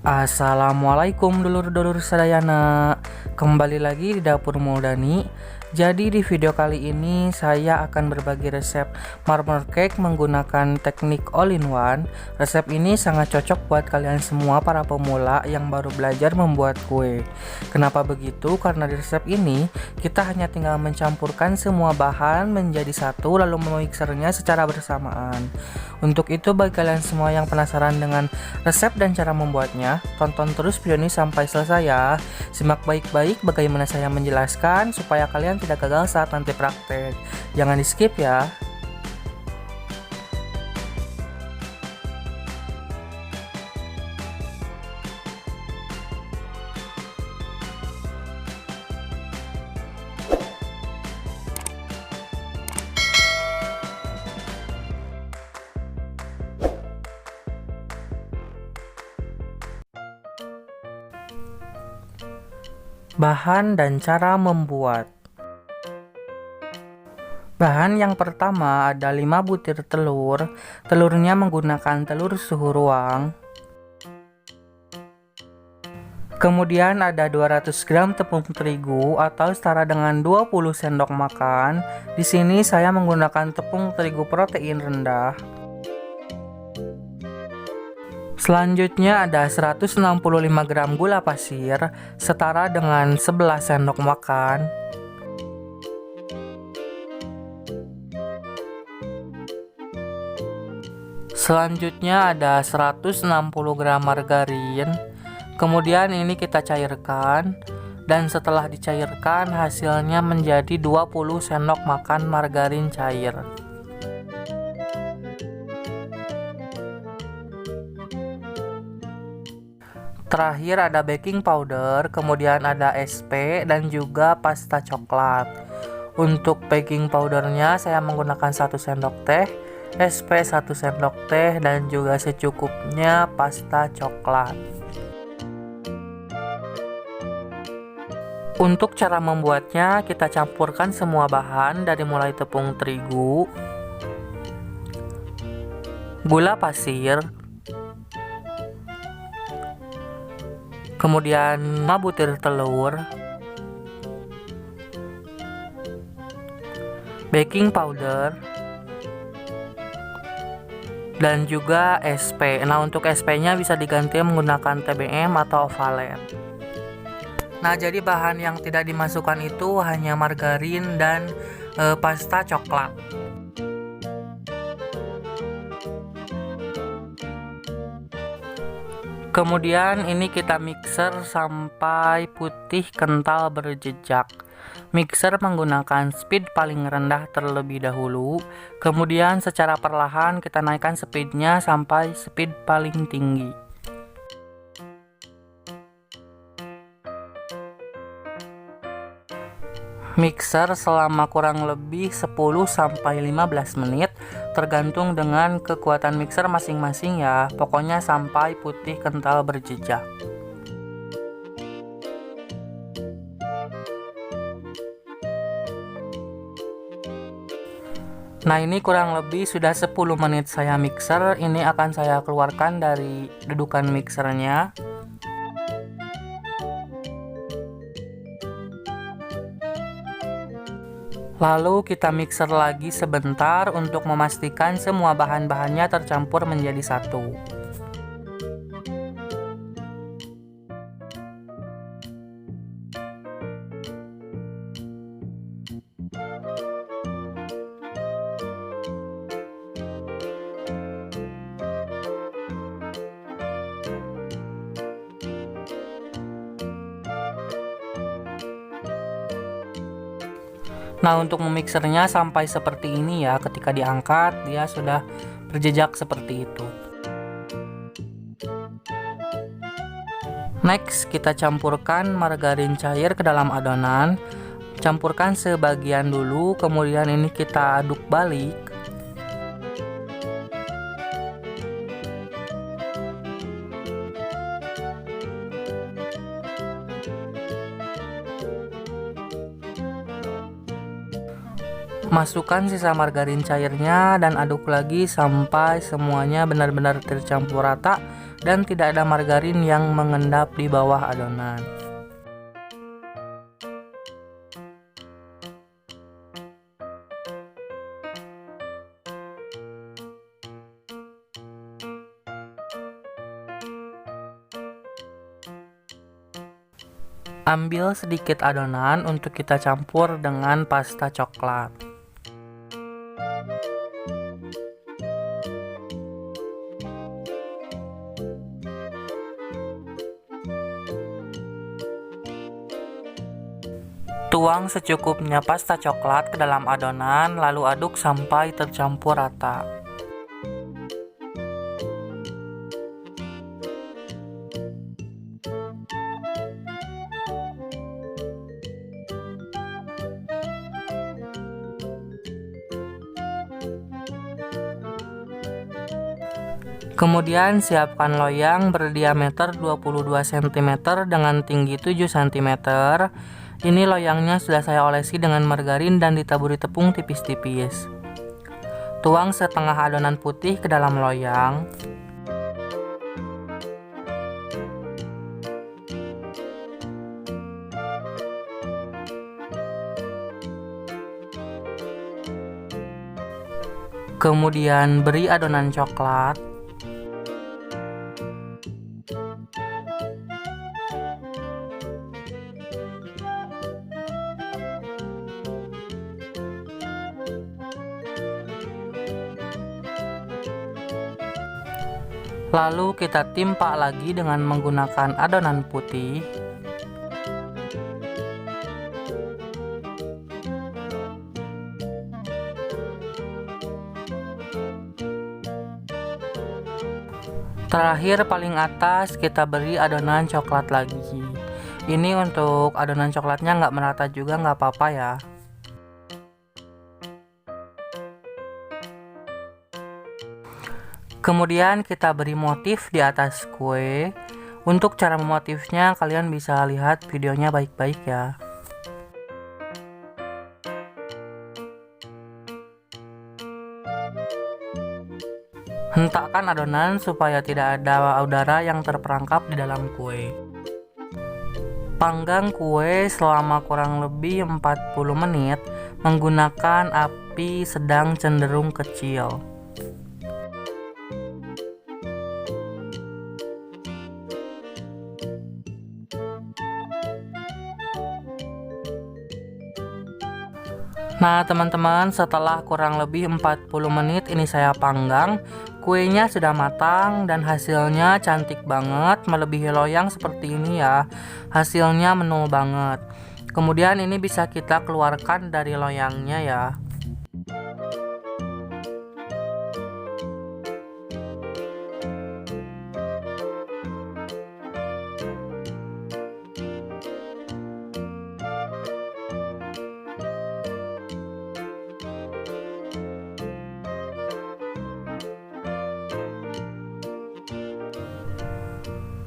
Assalamualaikum dulur-dulur sadayana. Kembali lagi di dapur Muldani. Jadi di video kali ini saya akan berbagi resep marmer cake menggunakan teknik all-in-one. Resep ini sangat cocok buat kalian semua para pemula yang baru belajar membuat kue. Kenapa begitu? Karena di resep ini kita hanya tinggal mencampurkan semua bahan menjadi satu lalu memiksernya secara bersamaan. Untuk itu bagi kalian semua yang penasaran dengan resep dan cara membuatnya, tonton terus video ini sampai selesai ya. Simak baik-baik bagaimana saya menjelaskan supaya kalian tidak gagal saat nanti praktek. Jangan di skip ya. Bahan dan cara membuat. Bahan yang pertama ada 5 butir telur. Telurnya menggunakan telur suhu ruang. Kemudian ada 200 gram tepung terigu atau setara dengan 20 sendok makan. Di sini saya menggunakan tepung terigu protein rendah. Selanjutnya ada 165 gram gula pasir setara dengan 11 sendok makan. Selanjutnya ada 160 gram margarin. Kemudian ini kita cairkan, dan setelah dicairkan hasilnya menjadi 20 sendok makan margarin cair. Terakhir ada baking powder, kemudian ada SP dan juga pasta coklat. Untuk baking powdernya saya menggunakan 1 sendok teh, SP 1 sendok teh, dan juga secukupnya pasta coklat. Untuk cara membuatnya, kita campurkan semua bahan dari mulai tepung terigu, gula pasir, kemudian 5 butir telur, baking powder, dan juga SP. Nah, untuk SP-nya bisa diganti menggunakan TBM atau Ovalet. Nah, jadi bahan yang tidak dimasukkan itu hanya margarin dan pasta coklat. Kemudian ini kita mixer sampai putih kental berjejak. Mixer menggunakan speed paling rendah terlebih dahulu. Kemudian secara perlahan kita naikkan speednya sampai speed paling tinggi. Mixer selama kurang lebih 10-15 menit tergantung dengan kekuatan mixer masing-masing ya. Pokoknya sampai putih kental berjejak. Nah, ini kurang lebih sudah 10 menit saya mixer. Ini akan saya keluarkan dari dudukan mixernya. Lalu kita mixer lagi sebentar untuk memastikan semua bahan-bahannya tercampur menjadi satu. Nah, untuk memixernya sampai seperti ini ya, ketika diangkat dia sudah berjejak seperti itu. Next, kita campurkan margarin cair ke dalam adonan. Campurkan sebagian dulu, kemudian ini kita aduk balik. Masukkan sisa margarin cairnya dan aduk lagi sampai semuanya benar-benar tercampur rata dan tidak ada margarin yang mengendap di bawah adonan. Ambil sedikit adonan untuk kita campur dengan pasta coklat. Tuang secukupnya pasta coklat ke dalam adonan, lalu aduk sampai tercampur rata. Kemudian siapkan loyang berdiameter 22 cm dengan tinggi 7 cm. Ini loyangnya sudah saya olesi dengan margarin dan ditaburi tepung tipis-tipis. Tuang setengah adonan putih ke dalam loyang. Kemudian beri adonan coklat. Lalu kita timpa lagi dengan menggunakan adonan putih. Terakhir paling atas kita beri adonan coklat lagi. Ini untuk adonan coklatnya nggak merata juga nggak apa-apa ya. Kemudian kita beri motif di atas kue. Untuk cara memotifnya kalian bisa lihat videonya baik-baik ya. Hentakkan adonan supaya tidak ada udara yang terperangkap di dalam kue. Panggang kue selama kurang lebih 40 menit menggunakan api sedang cenderung kecil. Nah teman-teman, setelah kurang lebih 40 menit ini saya panggang. Kuenya sudah matang dan hasilnya cantik banget, melebihi loyang seperti ini ya. Hasilnya menul banget. Kemudian ini bisa kita keluarkan dari loyangnya ya.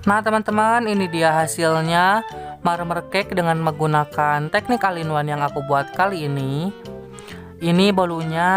Nah teman-teman, ini dia hasilnya marmer cake dengan menggunakan teknik all-in-one yang aku buat kali ini. Ini bolunya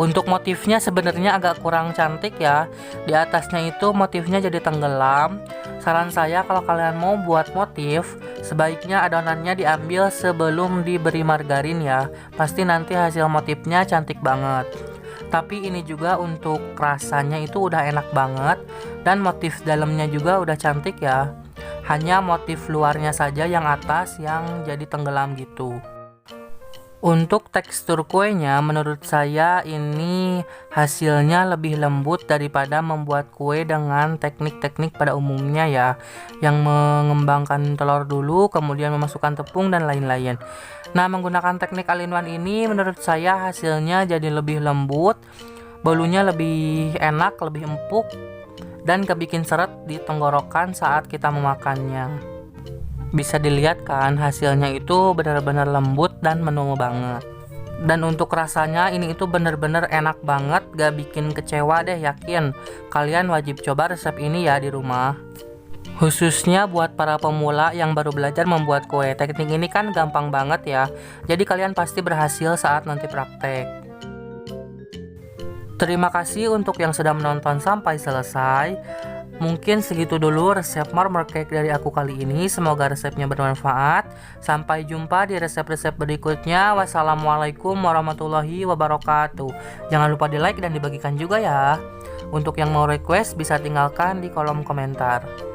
untuk motifnya sebenarnya agak kurang cantik ya. Di atasnya itu motifnya jadi tenggelam. Saran saya kalau kalian mau buat motif, sebaiknya adonannya diambil sebelum diberi margarin ya. Pasti nanti hasil motifnya cantik banget. Tapi ini juga untuk rasanya itu udah enak banget dan motif dalamnya juga udah cantik ya. Hanya motif luarnya saja yang atas yang jadi tenggelam gitu. Untuk tekstur kuenya menurut saya ini hasilnya lebih lembut daripada membuat kue dengan teknik-teknik pada umumnya ya, yang mengembangkan telur dulu kemudian memasukkan tepung dan lain-lain. Nah menggunakan teknik all-in-one ini menurut saya hasilnya jadi lebih lembut, bolunya lebih enak, lebih empuk dan kebikin seret di tenggorokan saat kita memakannya. Bisa dilihat kan hasilnya itu benar-benar lembut dan menul banget. Dan untuk rasanya ini itu benar-benar enak banget, gak bikin kecewa deh, yakin. Kalian wajib coba resep ini ya di rumah. Khususnya buat para pemula yang baru belajar membuat kue. Teknik ini kan gampang banget ya. Jadi kalian pasti berhasil saat nanti praktek. Terima kasih untuk yang sudah menonton sampai selesai. Mungkin segitu dulu resep marmer cake dari aku kali ini. Semoga resepnya bermanfaat. Sampai jumpa di resep-resep berikutnya. Wassalamualaikum warahmatullahi wabarakatuh. Jangan lupa di like dan dibagikan juga ya. Untuk yang mau request bisa tinggalkan di kolom komentar.